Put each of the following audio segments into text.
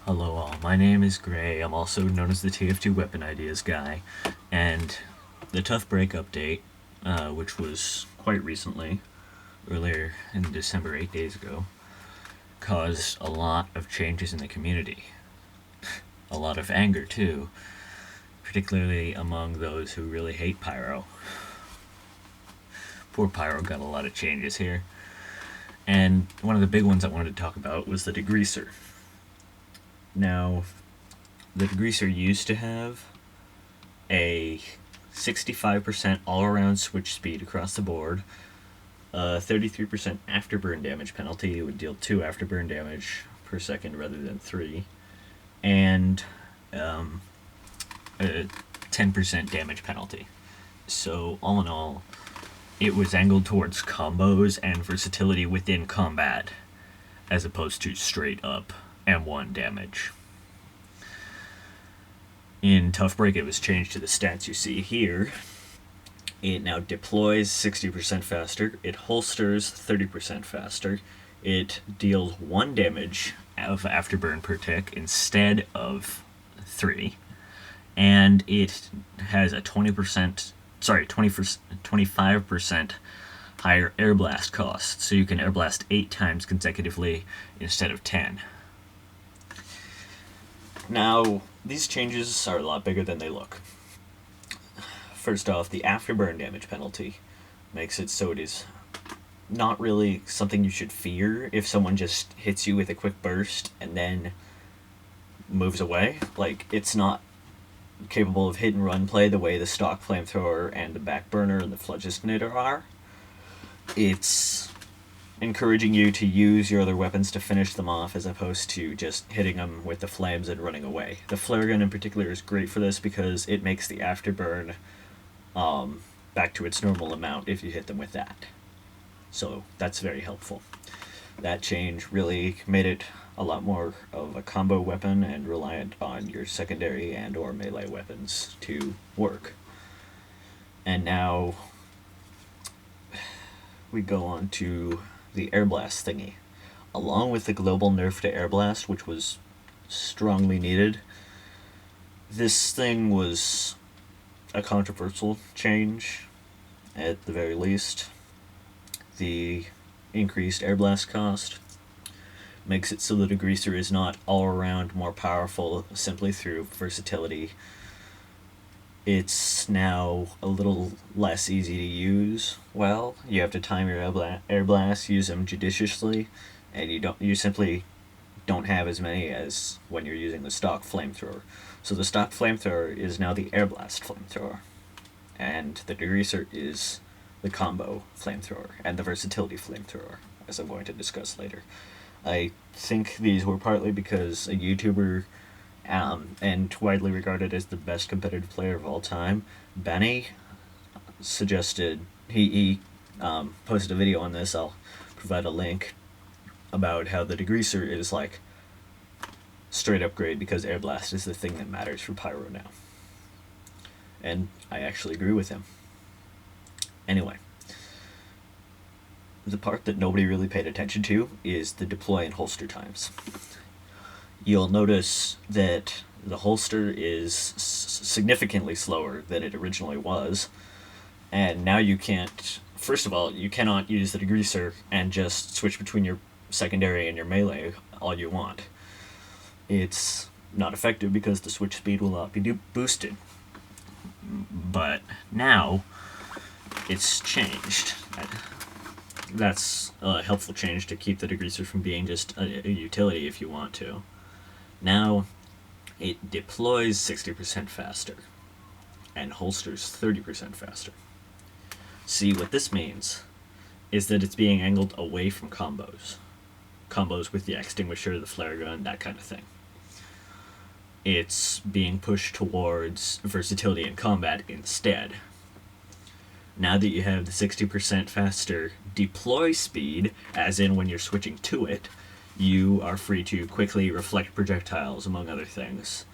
Hello all, my name is Gray. I'm also known as the TF2 Weapon Ideas guy, and the Tough Break update, which was quite recently, earlier in December, 8 days ago, caused a lot of changes in the community. A lot of anger, too, particularly among those who really hate Pyro. Poor Pyro got a lot of changes here. And one of the big ones I wanted to talk about was the Degreaser. Now, the Degreaser used to have a 65% all-around switch speed across the board, a 33% afterburn damage penalty. It would deal 2 afterburn damage per second rather than 3, and a 10% damage penalty. So all in all, it was angled towards combos and versatility within combat, as opposed to straight up M1 damage. In Tough Break, it was changed to the stats you see here. It now deploys 60% faster, it holsters 30% faster, it deals 1 damage of afterburn per tick instead of 3, and it has a 25% higher air blast cost, so you can air blast 8 times consecutively instead of 10. Now, these changes are a lot bigger than they look. First off, the afterburn damage penalty makes it so it is not really something you should fear if someone just hits you with a quick burst and then moves away. Like, it's not capable of hit and run play the way the stock flamethrower and the backburner and the phlogistonator are. It's encouraging you to use your other weapons to finish them off as opposed to just hitting them with the flames and running away. The flare gun in particular is great for this because it makes the afterburn back to its normal amount if you hit them with that. So that's very helpful. That change really made it a lot more of a combo weapon and reliant on your secondary and or melee weapons to work. And now we go on to the air blast thingy. Along with the global nerf to air blast, which was strongly needed, this thing was a controversial change, at the very least. The increased air blast cost makes it so the Degreaser is not all around more powerful simply through versatility. It's now a little less easy to use. Well, you have to time your air blasts, use them judiciously, and you simply don't have as many as when you're using the stock flamethrower. So the stock flamethrower is now the air blast flamethrower, and the Degreaser is the combo flamethrower and the versatility flamethrower, as I'm going to discuss later. I think these were partly because a YouTuber and widely regarded as the best competitive player of all time, Benny, suggested, he posted a video on this, I'll provide a link, about how the Degreaser is like straight upgrade because air blast is the thing that matters for Pyro now. And I actually agree with him. Anyway, the part that nobody really paid attention to is the deploy and holster times. You'll notice that the holster is significantly slower than it originally was, and now you can't, first of all, you cannot use the Degreaser and just switch between your secondary and your melee all you want. It's not effective because the switch speed will not be boosted. But now, it's changed. That's a helpful change to keep the Degreaser from being just a utility if you want to. Now, it deploys 60% faster, and holsters 30% faster. See, what this means is that it's being angled away from combos. Combos with the extinguisher, the flare gun, that kind of thing. It's being pushed towards versatility in combat instead. Now that you have the 60% faster deploy speed, as in when you're switching to it, you are free to quickly reflect projectiles, among other things.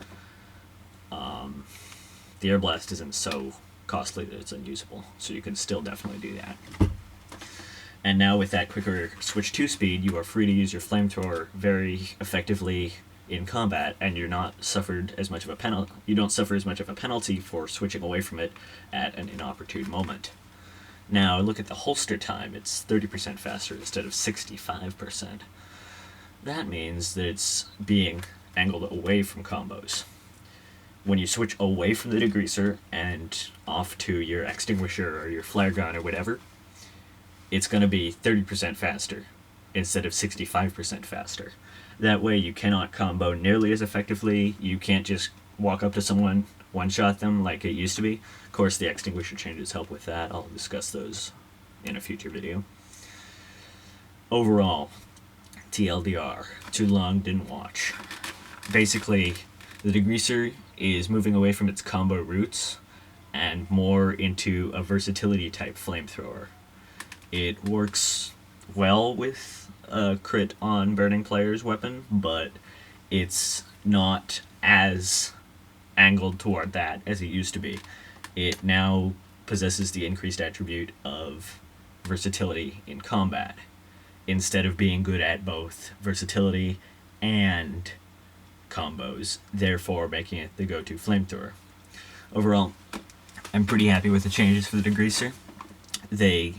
The air blast isn't so costly that it's unusable, so you can still definitely do that. And now with that quicker switch 2 speed, you are free to use your flamethrower very effectively in combat, and you're not suffered as much of a penalty. You don't suffer as much of a penalty for switching away from it at an inopportune moment. Now look at the holster time. It's 30% faster instead of 65%. That means that it's being angled away from combos. When you switch away from the degreaser and off to your extinguisher or your flare gun or whatever, it's going to be 30% faster instead of 65% faster. That way you cannot combo nearly as effectively. You can't just walk up to someone, one-shot them like it used to be. Of course, the extinguisher changes help with that. I'll discuss those in a future video. Overall, TLDR, too long, didn't watch. Basically, the degreaser is moving away from its combo roots and more into a versatility type flamethrower. It works well with a crit on burning player's weapon, but it's not as angled toward that as it used to be. It now possesses the increased attribute of versatility in combat, instead of being good at both versatility and combos, therefore making it the go-to flamethrower. Overall, I'm pretty happy with the changes for the degreaser. They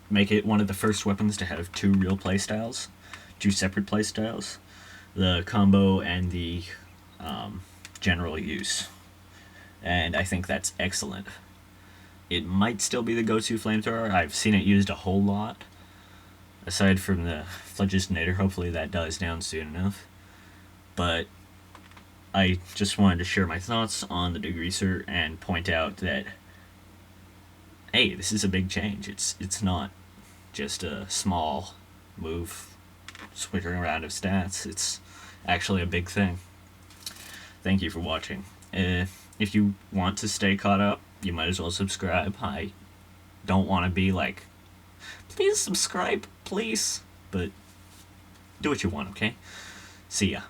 make it one of the first weapons to have two separate playstyles, the combo and the general use, and I think that's excellent. It might still be the go-to flamethrower. I've seen it used a whole lot, aside from the Phlegistinator. Hopefully that dies down soon enough, but I just wanted to share my thoughts on the degreaser and point out that, hey, this is a big change. It's not just a small move switching around of stats. It's actually a big thing. Thank you for watching. If you want to stay caught up, you might as well subscribe. I don't want to be like, please subscribe, please, but do what you want, okay? See ya.